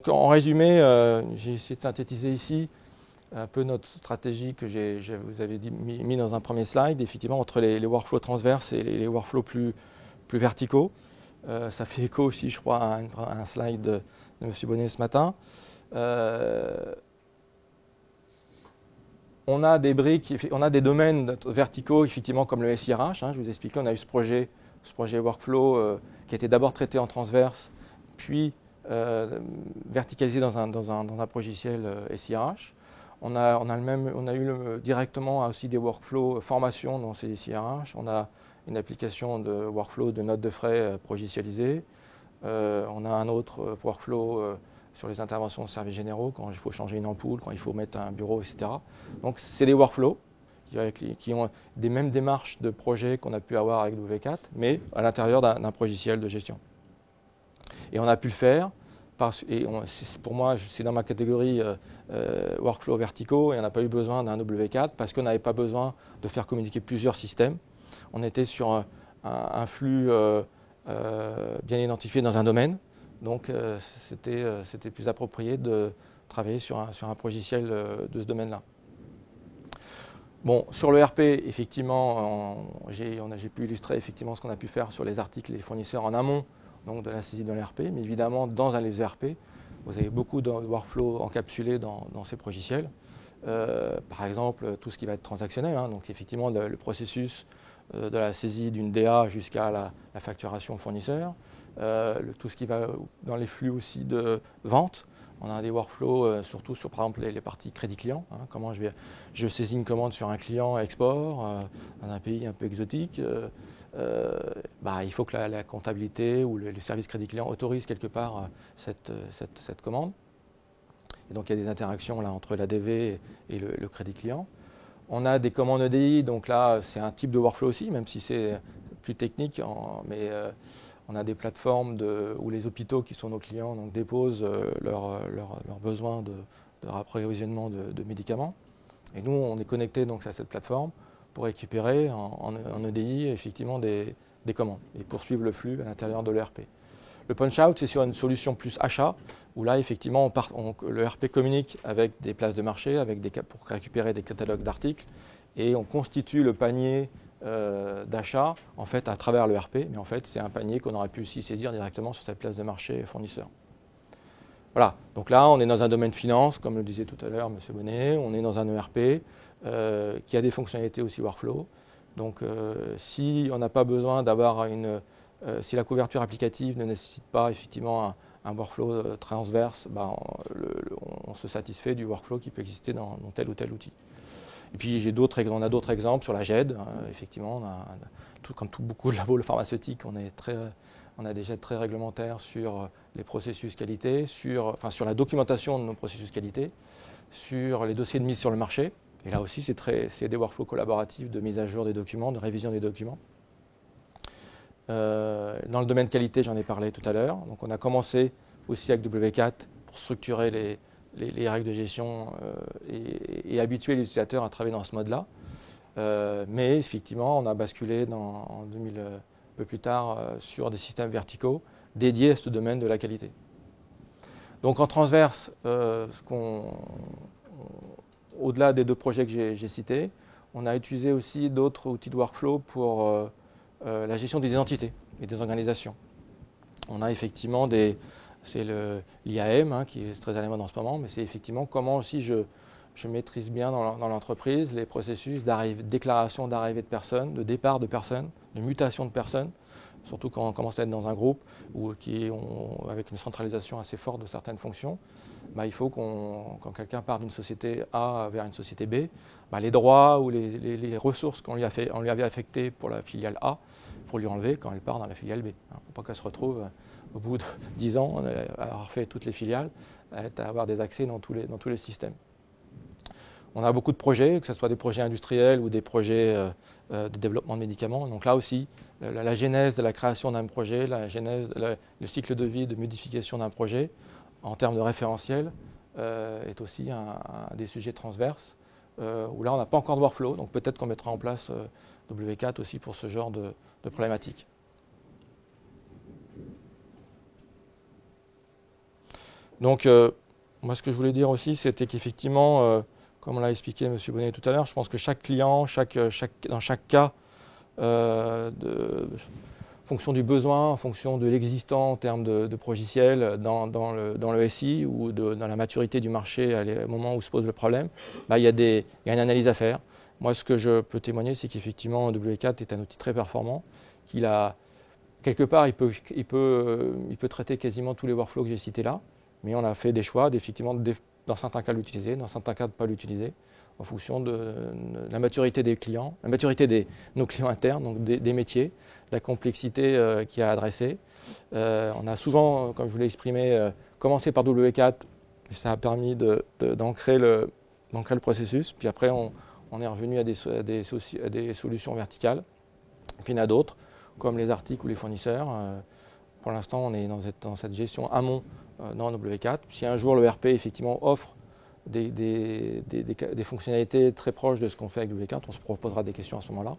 Donc en résumé, j'ai essayé de synthétiser ici un peu notre stratégie que vous avez mis dans un premier slide, effectivement entre les workflows transverses et les workflows plus verticaux. Ça fait écho aussi, je crois, à un slide de M. Bonnet ce matin. On a des briques, on a des domaines verticaux, effectivement, comme le SIRH. Je vous expliquais, on a eu ce projet workflow qui a été d'abord traité en transverse, puis verticalisé dans un logiciel SIRH. On a eu directement aussi des workflows formation dans ces SIRH. On a une application de workflow de notes de frais progicialisée. On a un autre workflow sur les interventions de services généraux, quand il faut changer une ampoule, quand il faut mettre un bureau, etc. Donc c'est des workflows qui ont des mêmes démarches de projet qu'on a pu avoir avec W4, mais à l'intérieur d'un logiciel de gestion. Et on a pu le faire, pour moi, c'est dans ma catégorie workflow verticaux, et on n'a pas eu besoin d'un W4 parce qu'on n'avait pas besoin de faire communiquer plusieurs systèmes. On était sur un flux bien identifié dans un domaine. Donc c'était plus approprié de travailler sur un logiciel de ce domaine-là. Bon, sur le RP, effectivement, j'ai pu illustrer effectivement ce qu'on a pu faire sur les articles et les fournisseurs en amont donc de la saisie de l'ERP, mais évidemment dans un ERP, vous avez beaucoup de workflows encapsulés dans ces logiciels. Par exemple, tout ce qui va être transactionnel, donc effectivement le processus de la saisie d'une DA jusqu'à la facturation au fournisseur. Tout ce qui va dans les flux aussi de vente. On a des workflows surtout sur par exemple les parties crédit client. Comment je saisis une commande sur un client export dans un pays un peu exotique. Il faut que la comptabilité ou les services crédit client autorisent quelque part cette commande. Et donc il y a des interactions là, entre l'ADV et le crédit client. On a des commandes EDI, donc là c'est un type de workflow aussi, même si c'est plus technique, mais on a des plateformes où les hôpitaux qui sont nos clients donc, déposent leurs besoins de rapprovisionnement de médicaments. Et nous, on est connecté donc, à cette plateforme pour récupérer en EDI effectivement des commandes et poursuivre le flux à l'intérieur de l'ERP. Le punch-out, c'est sur une solution plus achat, où là, effectivement, le ERP communique avec des places de marché, pour récupérer des catalogues d'articles, et on constitue le panier d'achat en fait à travers le RP, mais en fait c'est un panier qu'on aurait pu aussi saisir directement sur cette place de marché fournisseur. Voilà, donc là on est dans un domaine finance, comme le disait tout à l'heure M. Bonnet, on est dans un ERP qui a des fonctionnalités aussi workflow. Donc si on n'a pas besoin d'avoir si la couverture applicative ne nécessite pas effectivement un workflow transverse, on se satisfait du workflow qui peut exister dans tel ou tel outil. Et puis on a d'autres exemples sur la GED. Effectivement, comme beaucoup de labos pharmaceutiques, on a des GED très réglementaires sur les processus qualité, sur la documentation de nos processus qualité, sur les dossiers de mise sur le marché. Et là aussi, c'est des workflows collaboratifs de mise à jour des documents, de révision des documents. Dans le domaine qualité, j'en ai parlé tout à l'heure. Donc on a commencé aussi avec W4 pour structurer les règles de gestion et habituer les utilisateurs à travailler dans ce mode-là. Mais effectivement, on a basculé en 2000, un peu plus tard sur des systèmes verticaux dédiés à ce domaine de la qualité. Donc en transverse, au-delà des deux projets que j'ai cités, on a utilisé aussi d'autres outils de workflow pour la gestion des identités et des organisations. On a effectivement c'est l'IAM qui est très à la mode en ce moment, mais c'est effectivement comment aussi je maîtrise bien dans l'entreprise les processus déclaration d'arrivée de personnes, de départ de personnes, de mutation de personnes, surtout quand on commence à être dans un groupe avec une centralisation assez forte de certaines fonctions. Il faut quand quelqu'un part d'une société A vers une société B, les droits ou les ressources qu'on lui avait affectées pour la filiale A, il faut lui enlever quand elle part dans la filiale B. Il ne faut pas qu'elle se retrouve au bout de 10 ans à avoir fait toutes les filiales, à avoir des accès dans tous les systèmes. On a beaucoup de projets, que ce soit des projets industriels ou des projets de développement de médicaments. Donc là aussi, la genèse de la création d'un projet, le cycle de vie de modification d'un projet, en termes de référentiel, est aussi un des sujets transverses, où là on n'a pas encore de workflow, donc peut-être qu'on mettra en place W4 aussi pour ce genre de problématiques. Donc, moi, ce que je voulais dire aussi, c'était qu'effectivement, comme l'a expliqué M. Bonnet tout à l'heure, je pense que chaque client, dans chaque cas, en fonction du besoin, en fonction de l'existant en termes de progiciel dans le SI ou dans la maturité du marché au moment où se pose le problème, bah, il y a une analyse à faire. Moi, ce que je peux témoigner, c'est qu'effectivement, W4 est un outil très performant, qu'il a, quelque part, il peut traiter quasiment tous les workflows que j'ai cités là, mais on a fait des choix, effectivement, dans certains cas, l'utiliser, dans certains cas, de ne pas l'utiliser, en fonction de la maturité des clients, la maturité de nos clients internes, donc des métiers, la complexité qu'il y a à adresser. On a souvent, comme je vous l'ai exprimé, commencé par W4, ça a permis d'ancrer le processus, puis après on est revenu à des solutions verticales. Et puis il y en a d'autres, comme les articles ou les fournisseurs. Pour l'instant, on est dans cette gestion amont dans W4. Si un jour le RP effectivement offre des fonctionnalités très proches de ce qu'on fait avec W4, on se proposera des questions à ce moment-là.